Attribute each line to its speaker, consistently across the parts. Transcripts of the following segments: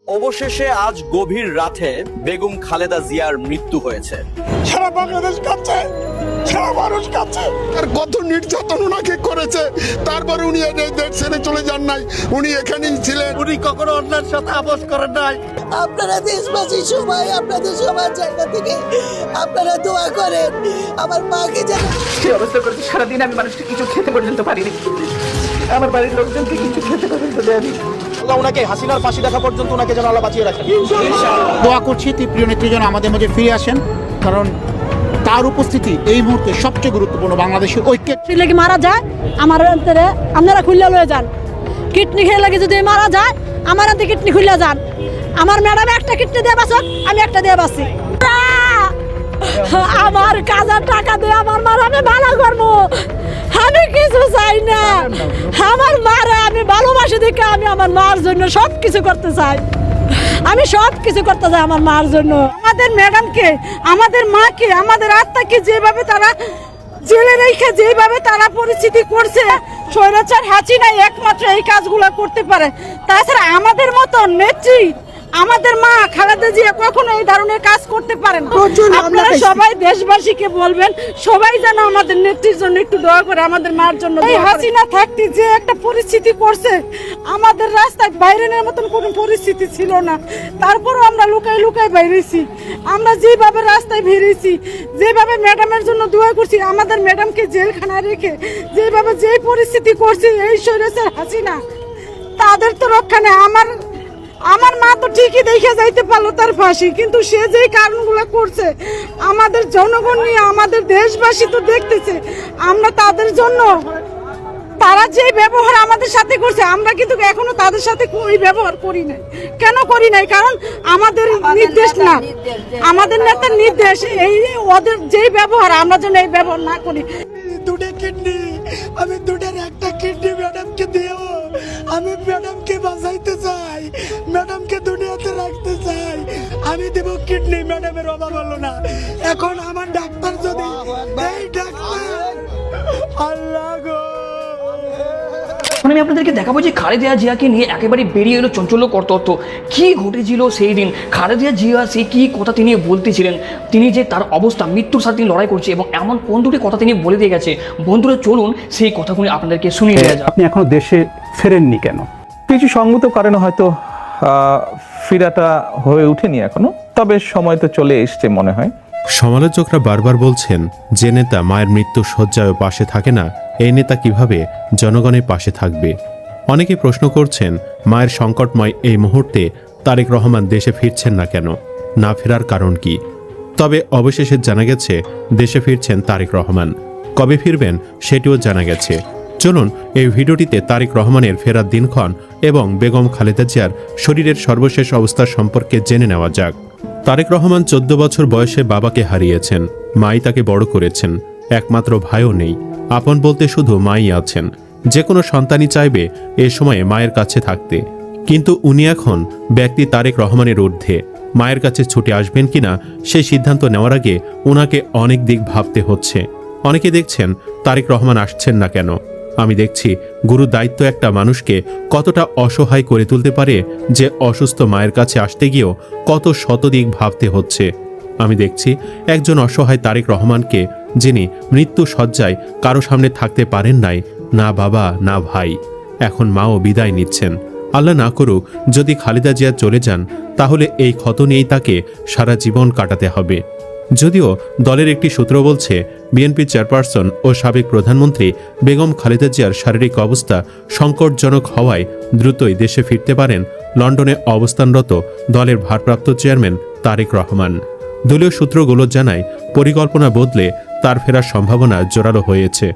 Speaker 1: অবশেষে আজ গভীর রাতে বেগম খালেদা জিয়ার মৃত্যু হয়েছে।
Speaker 2: সারা বাংলাদেশ কাঁদছে, সারা মানুষ কাঁদছে। আর কত নির্যাতন ওনাকে করেছে, তারপরে উনি এই দেশ ছেড়ে চলে যান নাই, উনি এখানেই ছিলেন।
Speaker 1: উনি কখনো অন্যের সাথে আপোষ করেন নাই।
Speaker 3: আপনারা দেশবাসী সবাই আপনাদের সবার জায়গা থেকে আপনারা দোয়া করেন আমার মাকে যেন।
Speaker 4: সেই অবস্থা করেছে, সারাদিন আমি মানুষকে কিছু খেতে পর্যন্ত পারিনি, আমার বাড়ির লোকজনকে কিছু খেতে পর্যন্ত দেয়নি।
Speaker 1: আল্লাহ ওনাকে হাসিনার ফাঁসি দেখা পর্যন্ত ওনাকে যেন আল্লাহ বাঁচিয়ে রাখেন।
Speaker 5: দোয়া করছি প্রিয় নেত্রী যেন আমাদের মাঝে ফিরে আসেন, কারণ তার উপস্থিতি এই মুহূর্তে সবচেয়ে গুরুত্বপূর্ণ বাংলাদেশের ঐক্যের।
Speaker 6: লেগে মারা যায় আমার অন্তরে আপনারা খুললে লয়ে যান। কিডনি খেয়ে লাগে যদি মারা যায় আমার অন্তে কিডনি খুললে যান। আমার ম্যাডাম একটা কিডনি দিয়ে বাঁচক, আমি একটা দিয়ে বাঁচি। আমার কাজের টাকা দিয়ে আমার মার আমি ভালো করবো, আমি কিছু চাই না। আমার মারে আমি ভালোবাসি দেখে আমি আমার মার জন্য সব কিছু করতে চাই, আমি সব কিছু করতে চাই আমার মার জন্য। আমাদের ম্যাডামকে, আমাদের মাকে, আমাদের আত্মাকে যেভাবে তারা জেলে রেখে যেভাবে তারা পরিস্থিতি করছে, স্বৈরাচার হাসিনা একমাত্র এই কাজগুলো করতে পারে। তাছাড়া আমাদের মতো নেত্রী, আমাদের মা খালেদা জিয়া কখনো এই ধরনের কাজ করতে পারেন। আপনারা সবাই দেশবাসীকে বলবেন, সবাই যেন আমাদের নেত্রীর জন্য একটু দোয়া করে, আমাদের মার জন্য। এই হাসিনা থাকতে যে একটা পরিস্থিতি করছে, আমাদের রাস্তায় বাইরের মতন কোনো পরিস্থিতি ছিল না, তারপরও আমরা লুকাই লুকাই বাইরেছি। আমরা যেভাবে রাস্তায় বেরিয়েছি, যেভাবে ম্যাডামের জন্য দোয়া করছি, আমাদের ম্যাডামকে জেলখানা রেখে যেভাবে যে পরিস্থিতি করছে এই স্বৈরাচার হাসিনা, তাদের তো রক্ষা নেই। আমার মা তো ঠিকই দেখে যাইতে পারলো তার ফাঁসি, কিন্তু সে যে কারণগুলো করছে আমাদের জনগণ নিয়ে, আমাদের দেশবাসী তো দেখতেছে। আমরা তাদের জন্য, তারা যে ব্যবহার আমাদের সাথে করছে, আমরা কিন্তু এখনো তাদের সাথে ওই ব্যবহার করি নাই। কেন করি নাই? কারণ আমাদের নির্দেশ না, আমাদের নেতার নির্দেশ। এই ওদের যে ব্যবহার, আমরা যেন এই ব্যবহার না করি।
Speaker 2: দুটো কিডনি, আমি দুটোর একটা কিডনি ম্যাডামকে দিও। আমি ম্যাডামকে বাঁচাইতে চাই, ম্যাডামকে দুনিয়াতে রাখতে চাই। আমি দেব কিডনি, ম্যাডামের অভাব হলো না। এখন আমার ডাক্তার যদি এই ডাক্তার, আল্লাহ গো।
Speaker 4: এখন আমি আপনাদেরকে দেখাবো যে খালেদা জিয়াকে নিয়ে একেবারে বেরিয়ে এলো চঞ্চল্য কর্তৃত্ব। কী ঘটেছিল সেই দিন, খালেদা জিয়া সে কী কথা তিনি বলতেছিলেন, তিনি যে তার অবস্থা মৃত্যুর সাথে তিনি লড়াই করছে, এবং এমন কোন দুটি কথা তিনি বলে দিয়ে গেছে। বন্ধুরা চলুন সেই কথাগুলি আপনাদেরকে শুনিয়ে দেওয়া যায়।
Speaker 7: আপনি এখনো দেশে ফেরেননি কেন? কিছু সঙ্গত কারণে হয়তো ফেরাটা হয়ে ওঠেনি এখনো, তবে সময় তো চলে এসছে মনে হয়।
Speaker 8: সমালোচকরা বারবার বলছেন, যে নেতা মায়ের মৃত্যু শয্যায় পাশে থাকে না, এই নেতা কিভাবে জনগণের পাশে থাকবে? অনেকে প্রশ্ন করছেন, মায়ের সংকটময় এই মুহূর্তে তারেক রহমান দেশে ফিরছেন না কেন, না ফেরার কারণ কি? তবে অবশেষে জানা গেছে দেশে ফিরছেন তারেক রহমান। কবে ফিরবেন সেটিও জানা গেছে। চলুন এই ভিডিওটিতে তারেক রহমানের ফেরার দিনক্ষণ এবং বেগম খালেদা জিয়ার শরীরের সর্বশেষ অবস্থা সম্পর্কে জেনে নেওয়া যাক। তারেক রহমান 14 বছর বয়সে বাবাকে হারিয়েছেন, মাই তাকে বড় করেছেন, একমাত্র ভাইও নেই, আপন বলতে শুধু মাই আছেন। যে কোনো সন্তানই চাইবে এ সময়ে মায়ের কাছে থাকতে, কিন্তু উনি এখন ব্যক্তি তারেক রহমানের ঊর্ধ্বে। মায়ের কাছে ছুটে আসবেন কিনা সেই সিদ্ধান্ত নেওয়ার আগে ওনাকে অনেক দিক ভাবতে হচ্ছে। অনেকে দেখছেন তারেক রহমান আসছেন না কেন। আমি দেখছি গুরু দায়িত্ব একটা মানুষকে কতটা অসহায় করে তুলতে পারে, যে অসুস্থ মায়ের কাছে আসতে গিয়েও কত শতদিক ভাবতে হচ্ছে। আমি দেখছি একজন অসহায় তারেক রহমানকে, যিনি মৃত্যু শয্যায় কারো সামনে থাকতে পারেন নাই, না বাবা না ভাই, এখন মাও বিদায় নিচ্ছেন। আল্লাহ না করুক যদি খালেদা জিয়া চলে যান, তাহলে এই ক্ষত নিয়েই তাকে সারা জীবন কাটাতে হবে। যদিও দলের একটি সূত্র বলছে, বিএনপি চেয়ারপারসন ও সাবেক প্রধানমন্ত্রী বেগম খালেদা জিয়ার শারীরিক অবস্থা সংকটজনক হওয়ায় দ্রুতই দেশে ফিরতে পারেন লন্ডনে অবস্থানরত দলের ভারপ্রাপ্ত চেয়ারম্যান তারেক রহমান। দলীয় সূত্রগুলো জানায়, পরিকল্পনা বদলে তার ফেরার সম্ভাবনা জোরালো হয়েছে।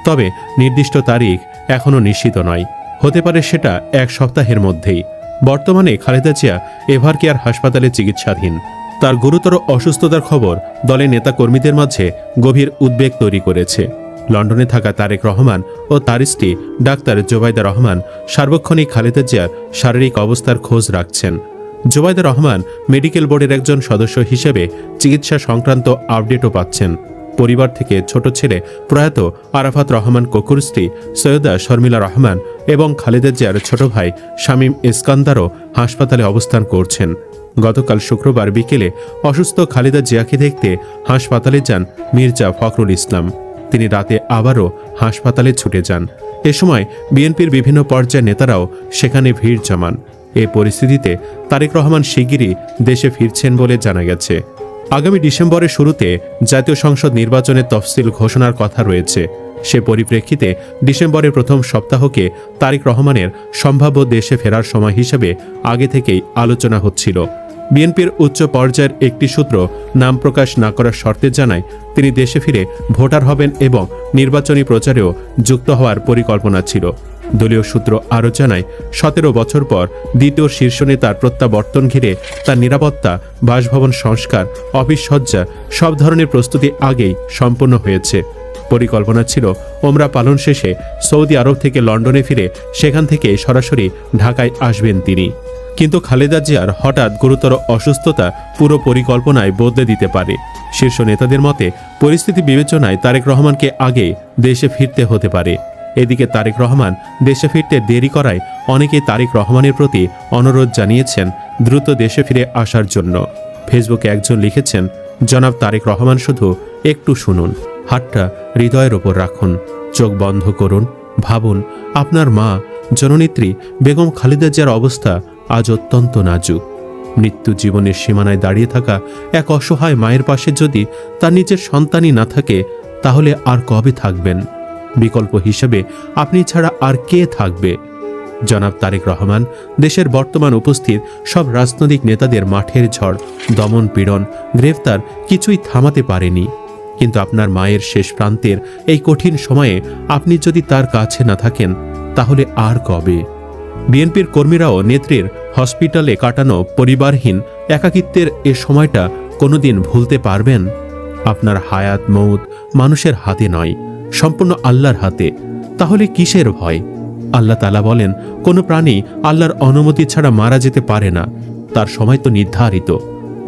Speaker 8: তবে নির্দিষ্ট তারিখ এখনও নিশ্চিত নয়, হতে পারে সেটা 1 সপ্তাহের মধ্যেই। বর্তমানে খালেদা জিয়া এভার কেয়ার হাসপাতালে চিকিৎসাধীন। তার গুরুতর অসুস্থতার খবর দলের নেতাকর্মীদের মাঝে গভীর উদ্বেগ তৈরি করেছে। লন্ডনে থাকা তারেক রহমান ও তার স্ত্রী ডাক্তার জোবাইদা রহমান সার্বক্ষণিক খালেদা জিয়ার শারীরিক অবস্থার খোঁজ রাখছেন। জোবাইদা রহমান মেডিকেল বোর্ডের একজন সদস্য হিসেবে চিকিৎসা সংক্রান্ত আপডেটও পাচ্ছেন। পরিবার থেকে ছোট ছেলে প্রয়াত আরাফাত রহমান কোকুর স্ত্রী সৈয়দা শর্মিলা রহমান এবং খালেদা জিয়ার ছোট ভাই শামীম ইস্কান্দারও হাসপাতালে অবস্থান করছেন। গতকাল শুক্রবার বিকেলে অসুস্থ খালেদা জিয়াকে দেখতে হাসপাতালে যান মির্জা ফখরুল ইসলাম। তিনি রাতে আবারও হাসপাতালে ছুটে যান। এ সময় বিএনপির বিভিন্ন পর্যায়ের নেতারাও সেখানে ভিড় জমান। এ পরিস্থিতিতে তারেক রহমান শিগগিরই দেশে ফিরছেন বলে জানা গেছে। আগামী ডিসেম্বরের শুরুতে জাতীয় সংসদ নির্বাচনের তফসিল ঘোষণার কথা রয়েছে। সে পরিপ্রেক্ষিতে ডিসেম্বরের প্রথম সপ্তাহকে তারেক রহমানের সম্ভাব্য দেশে ফেরার সময় হিসেবে আগে থেকেই আলোচনা হচ্ছিল। বিএনপির উচ্চ পর্যায়ের একটি সূত্র নাম প্রকাশ না করার শর্তে জানায় তিনি দেশে ফিরে ভোটার হবেন এবং নির্বাচনী প্রচারেও যুক্ত হওয়ার পরিকল্পনা ছিল। দলীয় সূত্র আরও জানায় 17 বছর পর দ্বিতীয় শীর্ষ নেতার প্রত্যাবর্তন ঘিরে তার নিরাপত্তা, বাসভবন সংস্কার, অফিস সজ্জা সব ধরনের প্রস্তুতি আগেই সম্পন্ন হয়েছে। পরিকল্পনা ছিল ওমরা পালন শেষে সৌদি আরব থেকে লন্ডনে ফিরে সেখান থেকে সরাসরি ঢাকায় আসবেন তিনি। কিন্তু খালেদা জিয়ার হঠাৎ গুরুতর অসুস্থতা পুরো পরিকল্পনায় বদলে দিতে পারে। শীর্ষ নেতাদের মতে পরিস্থিতি বিবেচনায় তারেক রহমানকে আগে দেশে ফিরতে হতে পারে। এদিকে তারেক রহমান দেশে ফিরতে দেরি করায় অনেকেই তারেক রহমানের প্রতি অনুরোধ জানিয়েছেন দ্রুত দেশে ফিরে আসার জন্য। ফেসবুকে একজন লিখেছেন, জনাব তারেক রহমান শুধু একটু শুনুন, হাতটা হৃদয়ের ওপর রাখুন, চোখ বন্ধ করুন, ভাবুন আপনার মা জননেত্রী বেগম খালেদা জিয়ার অবস্থা আজ অত্যন্ত নাজুক। মৃত্যু জীবনের সীমানায় দাঁড়িয়ে থাকা এক অসহায় মায়ের পাশে যদি তার নিজের সন্তানই না থাকে তাহলে আর কবে থাকবেন? বিকল্প হিসেবে আপনি ছাড়া আর কে থাকবে? জনাব তারেক রহমান দেশের বর্তমান উপস্থিত সব রাজনৈতিক নেতাদের মাঠের ঝড়, দমন পীড়ন, গ্রেফতার কিছুই থামাতে পারেনি। কিন্তু আপনার মায়ের শেষ প্রান্তের এই কঠিন সময়ে আপনি যদি তার কাছে না থাকেন তাহলে আর কবে? বিএনপির কর্মীরাও নেত্রীর হসপিটালে কাটানো পরিবারহীন একাকিত্বের এ সময়টা কোনোদিন ভুলতে পারবেন? আপনার হায়াত মৌত মানুষের হাতে নয়, সম্পূর্ণ আল্লাহর হাতে। তাহলে কিসের ভয়? আল্লাহ তাআলা বলেন, কোনো প্রাণী আল্লাহর অনুমতি ছাড়া মারা যেতে পারে না, তার সময় তো নির্ধারিত।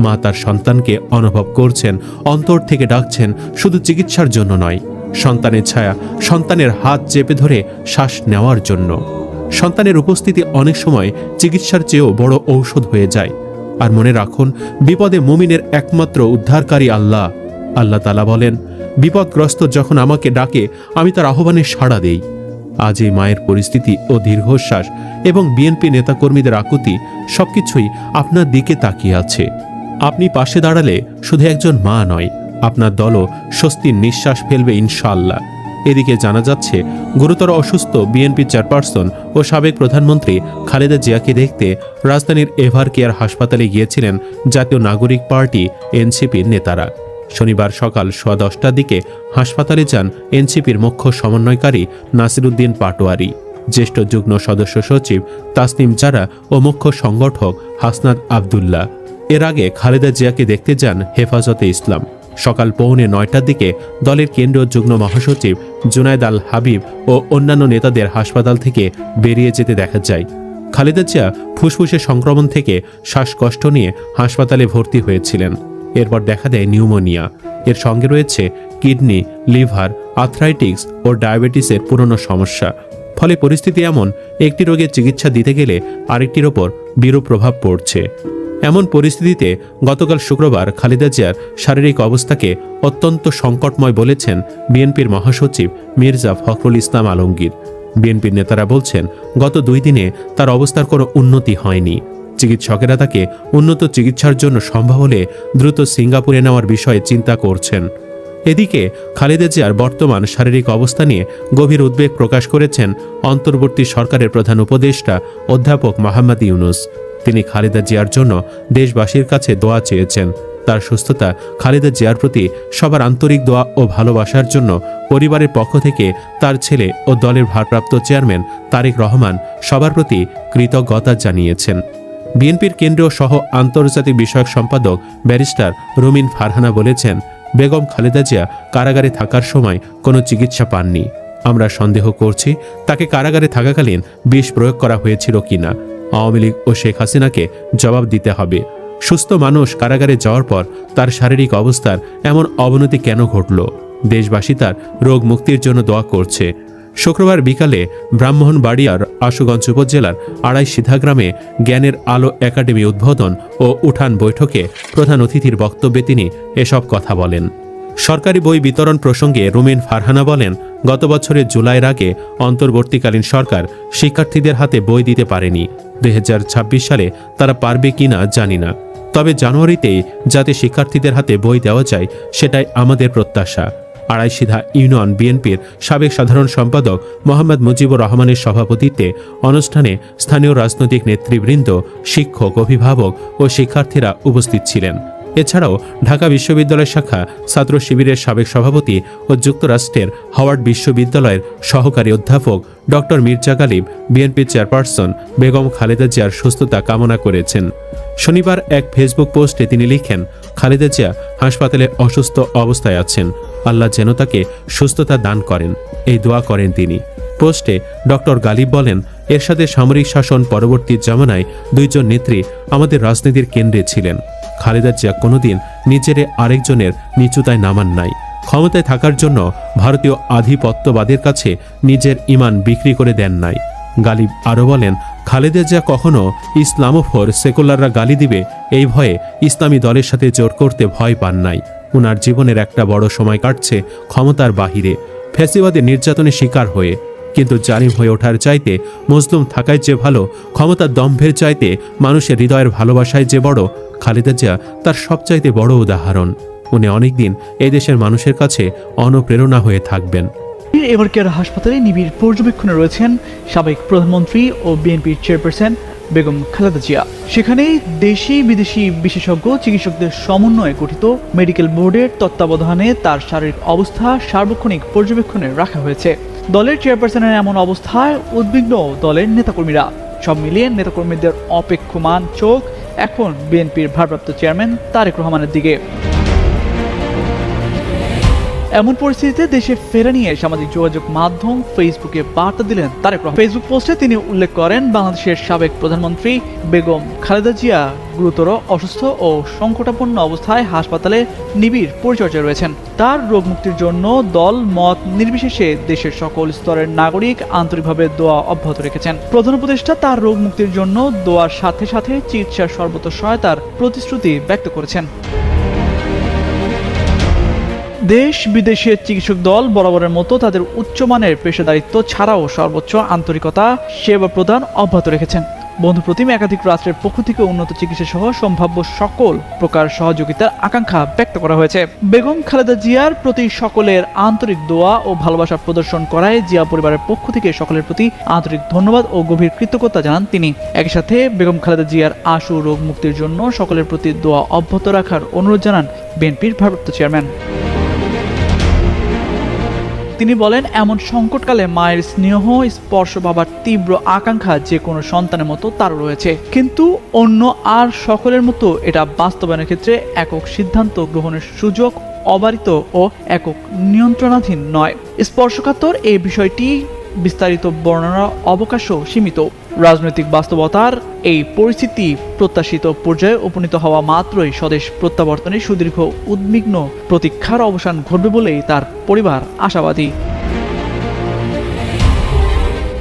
Speaker 8: মা তার সন্তানকে অনুভব করছেন, অন্তর থেকে ডাকছেন, শুধু চিকিৎসার জন্য নয়, সন্তানের ছায়া, সন্তানের হাত চেপে ধরে শ্বাস নেওয়ার জন্য। সন্তানের উপস্থিতি অনেক সময় চিকিৎসার চেয়েও বড় ঔষধ হয়ে যায়। আর মনে রাখুন, বিপদে মুমিনের একমাত্র উদ্ধারকারী আল্লাহ। আল্লাহ তাআলা বলেন, বিপদগ্রস্ত যখন আমাকে ডাকে আমি তার আহ্বানে সাড়া দেই। আজ এই মায়ের পরিস্থিতি ও দীর্ঘশ্বাস এবং বিএনপি নেতাকর্মীদের আকুতি সবকিছুই আপনার দিকে তাকিয়ে আছে। আপনি পাশে দাঁড়ালে শুধু একজন মা নয়, আপনার দলও স্বস্তির নিঃশ্বাস ফেলবে ইনশাআল্লাহ। এদিকে জানা যাচ্ছে গুরুতর অসুস্থ বিএনপি চেয়ারপারসন ও সাবেক প্রধানমন্ত্রী খালেদা জিয়াকে দেখতে রাজধানীর এভার কেয়ার হাসপাতালে গিয়েছিলেন জাতীয় নাগরিক পার্টি এনসিপির নেতারা। শনিবার সকাল 10:15টার দিকে হাসপাতালে যান এনসিপির মুখ্য সমন্বয়কারী নাসিরউদ্দিন পাটোয়ারি, জ্যেষ্ঠ যুগ্ম সদস্য সচিব তাসনিম জারা ও মুখ্য সংগঠক হাসনাত আবদুল্লাহ। এর আগে খালেদা জিয়াকে দেখতে যান হেফাজতে ইসলাম। সকাল 8:45টার দিকে দলের কেন্দ্রীয় যুগ্ম মহাসচিব জুনায়েদ আল হাবিব ও অন্যান্য নেতাদের হাসপাতাল থেকে বেরিয়ে যেতে দেখা যায়। খালেদা জিয়া ফুসফুসে সংক্রমণ থেকে শ্বাসকষ্ট নিয়ে হাসপাতালে ভর্তি হয়েছিলেন। এরপর দেখা দেয় নিউমোনিয়া। এর সঙ্গে রয়েছে কিডনি, লিভার, আর্থ্রাইটিস ও ডায়াবেটিসের পুরনো সমস্যা। ফলে পরিস্থিতি এমন, একটি রোগের চিকিৎসা দিতে গেলে আরেকটির ওপর বিরূপ প্রভাব পড়ছে। এমন পরিস্থিতিতে গতকাল শুক্রবার খালেদা জিয়ার শারীরিক অবস্থাকে অত্যন্ত সংকটময় বলেছেন বিএনপির মহাসচিব মির্জা ফখরুল ইসলাম আলমগীর। বিএনপির নেতারা বলছেন, গত 2 দিনে তার অবস্থার কোনো উন্নতি হয়নি। চিকিৎসকেরা তাকে উন্নত চিকিৎসার জন্য সম্ভব হলে দ্রুত সিঙ্গাপুরে নেওয়ার বিষয়ে চিন্তা করছেন। এদিকে খালেদা জিয়ার বর্তমান শারীরিক অবস্থা নিয়ে গভীর উদ্বেগ প্রকাশ করেছেন অন্তর্বর্তী সরকারের প্রধান উপদেষ্টা অধ্যাপক মোহাম্মদ ইউনুস। তিনি খালেদা জিয়ার জন্য দেশবাসীর কাছে দোয়া চেয়েছেন। তার সুস্থতা, খালেদা জিয়ার প্রতি সবার আন্তরিক দোয়া ও ভালোবাসার জন্য পরিবারের পক্ষ থেকে তার ছেলে ও দলের ভারপ্রাপ্ত চেয়ারম্যান তারেক রহমান সবার প্রতি কৃতজ্ঞতা জানিয়েছেন। বিএনপির কেন্দ্রীয় সহ আন্তর্জাতিক বিষয়ক সম্পাদক ব্যারিস্টার রুমিন ফারহানা বলেছেন, বেগম খালেদা জিয়া কারাগারে থাকার সময় কোনো চিকিৎসা পাননি। আমরা সন্দেহ করছি তাকে কারাগারে থাকাকালীন বিষ প্রয়োগ করা হয়েছিল কিনা। আওয়ামী লীগ ও শেখ হাসিনাকে জবাব দিতে হবে। সুস্থ মানুষ কারাগারে যাওয়ার পর তার শারীরিক অবস্থার এমন অবনতি কেন ঘটল? দেশবাসী তার রোগ মুক্তির জন্য দোয়া করছে। শুক্রবার বিকালে ব্রাহ্মণবাড়িয়ার আশুগঞ্জ উপজেলার আড়াইশিধা গ্রামে জ্ঞানের আলো একাডেমি উদ্বোধন ও উঠান বৈঠকে প্রধান অতিথির বক্তব্যে তিনি এসব কথা বলেন। সরকারি বই বিতরণ প্রসঙ্গে রুমিন ফারহানা বলেন, গত বছরের জুলাইয়ের আগে অন্তর্বর্তীকালীন সরকার শিক্ষার্থীদের হাতে বই দিতে পারেনি। 2026 সালে তারা পারবে কিনা জানি না, তবে জানুয়ারিতেই যাতে শিক্ষার্থীদের হাতে বই দেওয়া যায় সেটাই আমাদের প্রত্যাশা। আড়াইশিধা ইউনিয়ন বিএনপির সাবেক সাধারণ সম্পাদক মোহাম্মদ মুজিবুর রহমানের সভাপতিত্বে অনুষ্ঠানে স্থানীয় রাজনৈতিক নেতৃবৃন্দ, শিক্ষক, অভিভাবক ও শিক্ষার্থীরা উপস্থিত ছিলেন। এছাড়াও ঢাকা বিশ্ববিদ্যালয় শাখা ছাত্র শিবিরের সাবেক সভাপতি ও যুক্তরাষ্ট্রের হাওয়ার্ড বিশ্ববিদ্যালয়ের সহকারী অধ্যাপক ডক্টর মির্জা গালিব বিএনপি চেয়ারপারসন বেগম খালেদা জিয়ার সুস্থতা কামনা করেছেন। শনিবার এক ফেসবুক পোস্টে তিনি লিখেন, খালেদা জিয়া হাসপাতালে অসুস্থ অবস্থায় আছেন, আল্লাহ যেন তাকে সুস্থতা দান করেন, এই দোয়া করেন তিনি। পোস্টে ডক্টর গালিব বলেন, এরশাদের সামরিক শাসন পরবর্তী জামানায় দুইজন নেত্রী আমাদের রাজনীতির কেন্দ্রে ছিলেন। খালেদা জিয়া কোনোদিন নিজের আরেকজনের নিচুতায় নামান নাই। ক্ষমতায় থাকার জন্য ভারতীয় আধিপত্যবাদের কাছে নিজের ঈমান বিক্রি করে দেন নাই। গালিব আরও বলেন, খালেদা জিয়া কখনো ইসলামোফোর সেকুলাররা গালি দিবে এই ভয়ে ইসলামী দলের সাথে জোট করতে ভয় পান নাই। উনার জীবনের একটা বড় সময় কাটছে ক্ষমতার বাহিরে, ফ্যাসিবাদের নির্যাতনের শিকার হয়ে। কিন্তু জালিম হয়ে ওঠার চাইতে মজলুম থাকায় যে ভালো, ক্ষমতার দম্ভের চাইতে মানুষের হৃদয়ের ভালোবাসায় যে বড়, খালেদা জিয়া তার সবচাইতে বড় উদাহরণ। উনি অনেকদিন এই দেশের মানুষের কাছে অনুপ্রেরণা হয়ে থাকবেন।
Speaker 9: এবার কেয়ার হাসপাতালে নিবিড় পর্যবেক্ষণে রয়েছেন সাবেক প্রধানমন্ত্রী ও বিএনপির চেয়ারপারসন বেগম খালেদা জিয়া। সেখানে দেশি বিদেশি বিশেষজ্ঞ চিকিৎসকদের সমন্বয়ে গঠিত মেডিকেল বোর্ডের তত্ত্বাবধানে তার শারীরিক অবস্থা সার্বক্ষণিক পর্যবেক্ষণে রাখা হয়েছে। দলের চেয়ারপারসনের এমন অবস্থায় উদ্বিগ্ন দলের নেতাকর্মীরা। সব মিলিয়ে নেতাকর্মীদের অপেক্ষমান চোখ এখন বিএনপির ভারপ্রাপ্ত চেয়ারম্যান তারেক রহমানের দিকে। এমন পরিস্থিতিতে দেশে ফেরা নিয়ে সামাজিক যোগাযোগ মাধ্যম ফেসবুকে বার্তা দিলেন তারেক রহমান। ফেসবুক পোস্টে তিনি উল্লেখ করেন, বাংলাদেশের সাবেক প্রধানমন্ত্রী বেগম খালেদা জিয়া গুরুতর অসুস্থ ও সংকটাপন্ন অবস্থায় হাসপাতালে নিবিড় পরিচর্যায় রয়েছেন। তার রোগ মুক্তির জন্য দল মত নির্বিশেষে দেশের সকল স্তরের নাগরিক আন্তরিকভাবে দোয়া অব্যাহত রেখেছেন। প্রধান উপদেষ্টা তার রোগ মুক্তির জন্য দোয়ার সাথে সাথে চিকিৎসার সর্বোচ্চ সহায়তার প্রতিশ্রুতি ব্যক্ত করেছেন। দেশ বিদেশের চিকিৎসক দল বরাবরের মতো তাদের উচ্চমানের পেশাদারিত্ব ছাড়াও সর্বোচ্চ আন্তরিকতা সেবা প্রদান অব্যাহত রেখেছেন। বন্ধুপ্রতিম একাধিক রাষ্ট্রের পক্ষ থেকে উন্নত চিকিৎসা সহ সম্ভাব্য সকল প্রকার সহযোগিতার আকাঙ্ক্ষা ব্যক্ত করা হয়েছে। বেগম খালেদা জিয়ার প্রতি সকলের আন্তরিক দোয়া ও ভালোবাসা প্রদর্শন করায় জিয়া পরিবারের পক্ষ থেকে সকলের প্রতি আন্তরিক ধন্যবাদ ও গভীর কৃতজ্ঞতা জানান তিনি। একই সাথে বেগম খালেদা জিয়ার আশু রোগ মুক্তির জন্য সকলের প্রতি দোয়া অব্যাহত রাখার অনুরোধ জানান বিএনপির ভারপ্রাপ্ত চেয়ারম্যান। তিনি বলেন, এমন সংকটকালে মায়ের স্নেহ স্পর্শ পাবার তীব্র আকাঙ্ক্ষা যে কোনো সন্তানের মতো তারও রয়েছে, কিন্তু অন্য আর সকলের মতো এটা বাস্তবায়নের ক্ষেত্রে একক সিদ্ধান্ত গ্রহণের সুযোগ অবারিত ও একক নিয়ন্ত্রণাধীন নয়। স্পর্শকাতর এই বিষয়টি বিস্তারিত বর্ণনার অবকাশও সীমিত। রাজনৈতিক বাস্তবতার এই পরিস্থিতি প্রত্যাশিত পর্যায়ে উপনীত হওয়া মাত্রই স্বদেশ প্রত্যাবর্তনের সুদীর্ঘ উদ্বিগ্ন প্রতীক্ষার অবসান ঘটবে বলেই তার পরিবার আশাবাদী।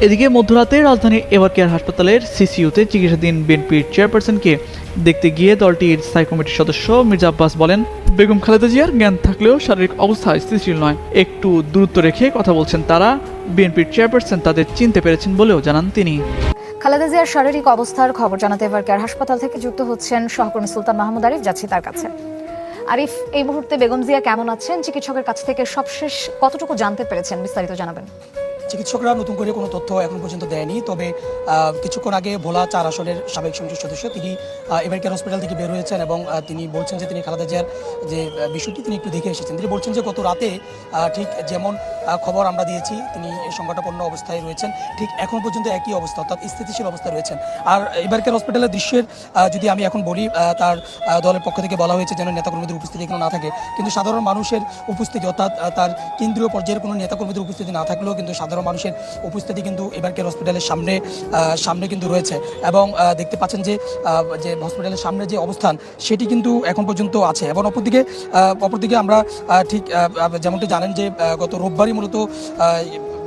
Speaker 9: এদিকে মধ্যরাতে রাজধানীর এভার কেয়ার হাসপাতালের সিসিইউতে চিকিৎসাধীন বিএনপির চেয়ারপারসনকে দেখতে গিয়ে দলটির স্থায়ী কমিটির সদস্য মির্জা আব্বাস বলেন, বেগম খালেদা জিয়ার জ্ঞান থাকলেও শারীরিক অবস্থা স্থিতিশীল নয়। একটু দূরত্ব রেখে কথা বলছেন তারা। বিএনপির চেয়ারপারসন তাদের চিনতে পেরেছেন বলেও জানান তিনি।
Speaker 10: খালেদা জিয়ার শারীরিক অবস্থার খবর জানাতে এভার কেয়ার হাসপাতাল থেকে যুক্ত হচ্ছেন সহকর্মী সুলতান মাহমুদ আরিফ। যাচ্ছি তার কাছে। আরিফ, এই মুহূর্তে বেগম জিয়া কেমন আছেন? চিকিৎসকের কাছ থেকে সবশেষ কতটুকু জানতে পেরেছেন, বিস্তারিত জানাবেন।
Speaker 2: চিকিৎসকরা নতুন করে কোনো তথ্য এখন পর্যন্ত দেয়নি, তবে কিছুক্ষণ আগে ভোলা 4 আসনের সাবেক সংসদ সদস্য তিনি এভার কেয়ার হসপিটাল থেকে বের হয়েছেন এবং তিনি বলছেন যে তিনি খালেদা জিয়ার যে বিষয়টি তিনি একটু দেখে এসেছেন। তিনি বলছেন যে গত রাতে ঠিক যেমন খবর আমরা দিয়েছি তিনি সংকটাপন্ন অবস্থায় রয়েছেন, ঠিক এখন পর্যন্ত একই অবস্থা, অর্থাৎ স্থিতিশীল অবস্থায় রয়েছেন। আর এভার কেয়ার হসপিটালের দৃশ্যের যদি আমি এখন বলি, তার দলের পক্ষ থেকে বলা হয়েছে যেন নেতাকর্মীদের উপস্থিতি এখানে না থাকে, কিন্তু সাধারণ মানুষের উপস্থিতি অর্থাৎ তার কেন্দ্রীয় পর্যায়ের কোনো নেতাকর্মীদের উপস্থিতি না থাকলেও কিন্তু সাধারণ মানুষের উপস্থিতি কিন্তু এবারকের হসপিটালের সামনে কিন্তু রয়েছে এবং দেখতে পাচ্ছেন যে হসপিটালের সামনে যে অবস্থান সেটি কিন্তু এখন পর্যন্ত আছে। এবং অপরদিকে আমরা ঠিক যেমনটি জানেন যে গত রোববারই মূলত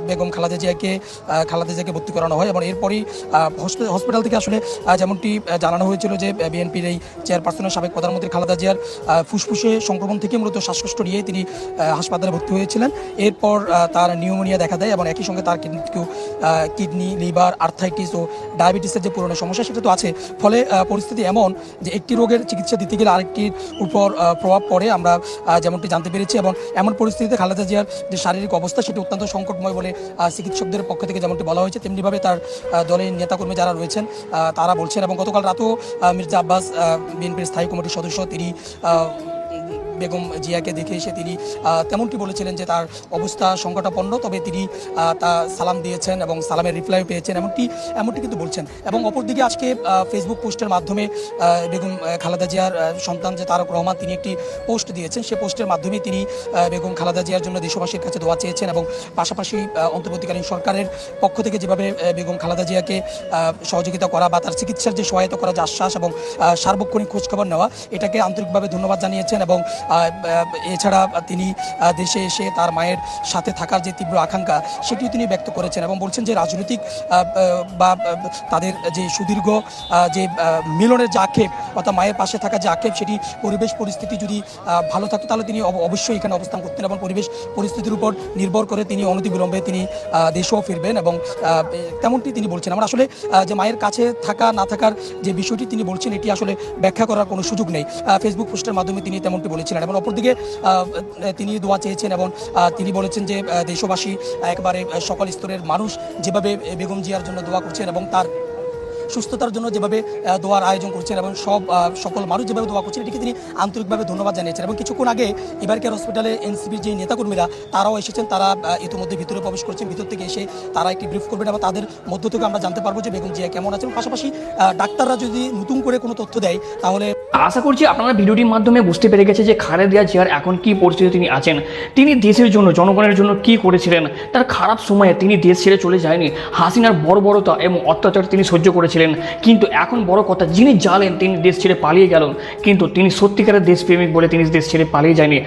Speaker 2: বেগম খালেদা জিয়াকে ভর্তি করানো হয় এবং এরপরই হসপিটাল থেকে আসলে যেমনটি জানানো হয়েছিল যে বিএনপির এই চেয়ারপারসনের সাবেক প্রধানমন্ত্রী খালেদা জিয়ার ফুসফুসে সংক্রমণ থেকে মূলত শ্বাসকষ্ট নিয়ে তিনি হাসপাতালে ভর্তি হয়েছিলেন। এরপর তার নিউমোনিয়া দেখা দেয় এবং একই সঙ্গে তার কিডনি, লিভার, আর্থাইটিস ও ডায়াবেটিসের যে পুরনো সমস্যা সেটা তো আছে। ফলে পরিস্থিতি এমন যে একটি রোগের চিকিৎসা দিতে গেলে আরেকটির উপর প্রভাব পড়ে আমরা যেমনটি জানতে পেরেছি এবং এমন পরিস্থিতিতে খালেদা জিয়ার যে শারীরিক অবস্থা সেটি অত্যন্ত সংকটময় বলে চিকিৎসকদের পক্ষ থেকে যেমনটি বলা হয়েছে তেমনিভাবে তার দলের নেতাকর্মী যারা রয়েছেন তারা বলছেন। এবং গতকাল রাতেও মির্জা আব্বাস বিএনপির স্থায়ী কমিটির সদস্য তিনি বেগম জিয়াকে দেখে এসে তিনি তেমনটি বলেছিলেন যে তার অবস্থা সংকটাপন্ন, তবে তিনি তা সালাম দিয়েছেন এবং সালামের রিপ্লাইও পেয়েছেন এমনটি কিন্তু বলছেন। এবং অপরদিকে আজকে ফেসবুক পোস্টের মাধ্যমে বেগম খালেদা জিয়ার সন্তান যে তারক রহমান তিনি একটি পোস্ট দিয়েছেন। সে পোস্টের মাধ্যমে তিনি বেগম খালেদা জিয়ার জন্য দেশবাসীর কাছে দোয়া চেয়েছেন এবং পাশাপাশি অন্তর্বর্তীকালীন সরকারের পক্ষ থেকে যেভাবে বেগম খালেদা জিয়াকে সহযোগিতা করা বা তার চিকিৎসার যে সহায়তা করা যে আশ্বাস এবং সার্বক্ষণিক খোঁজখবর নেওয়া এটাকে আন্তরিকভাবে ধন্যবাদ জানিয়েছেন। এবং এছাড়া তিনি দেশে এসে তার মায়ের সাথে থাকার যে তীব্র আকাঙ্ক্ষা সেটিও তিনি ব্যক্ত করেছেন এবং বলছেন যে রাজনৈতিক বা তাদের যে সুদীর্ঘ যে মিলনের যে আক্ষেপ অর্থাৎ মায়ের পাশে থাকা যে আক্ষেপ সেটি পরিবেশ পরিস্থিতি যদি ভালো থাকতো তাহলে তিনি অবশ্যই এখানে অবস্থান করতেন এবং পরিবেশ পরিস্থিতির উপর নির্ভর করে তিনি অনতিবিলম্বে তিনি দেশেও ফিরবেন এবং তেমনটি তিনি বলছেন। আমরা আসলে যে মায়ের কাছে থাকা না থাকার যে বিষয়টি তিনি বলছেন এটি আসলে ব্যাখ্যা করার কোনো সুযোগ নেই। ফেসবুক পোস্টের মাধ্যমে তিনি তেমনটি বলেছিলেন এবং অপরদিকে তিনি দোয়া চেয়েছেন এবং তিনি বলেছেন যে দেশবাসী একবারে সকল স্তরের মানুষ যেভাবে বেগম জিয়ার জন্য দোয়া করছেন এবং তার সুস্থতার জন্য যেভাবে দোয়ার আয়োজন করছেন এবং সকল মানুষ যেভাবে দোয়া করছেন এটিকে তিনি আন্তরিকভাবে ধন্যবাদ জানিয়েছেন। এবং কিছুক্ষণ আগে এবারকের হসপিটালে এনসিপির যে নেতাকর্মীরা তারাও এসেছেন, তারা ইতিমধ্যে ভিতরে প্রবেশ করছেন। ভিতর থেকে এসে তারা একটি ব্রিফ করবেন এবং তাদের মধ্য থেকে আমরা জানতে পারবো যে বেগম জিয়া কেমন আছেন। পাশাপাশি ডাক্তাররা যদি নতুন করে কোনো তথ্য দেয় তাহলে
Speaker 4: আশা করছি আপনারা ভিডিওটির মাধ্যমে বুঝতে পেরে গেছে যে খালেদা জিয়ার এখন কি পরিস্থিতি তিনি আছেন, তিনি দেশের জন্য জনগণের জন্য কি করেছিলেন। তার খারাপ সময়ে তিনি দেশ ছেড়ে চলে যায়নি, হাসিনার বর্বরতা এবং অত্যাচার তিনি সহ্য করেছিলেন। কিন্তু এখন বড় কথা, যিনি জানেন তিনি দেশ ছেড়ে পালিয়ে গেলেন, কিন্তু তিনি সত্যিকারের দেশপ্রেমিক বলে তিনি দেশ ছেড়ে পালিয়ে যায়নি।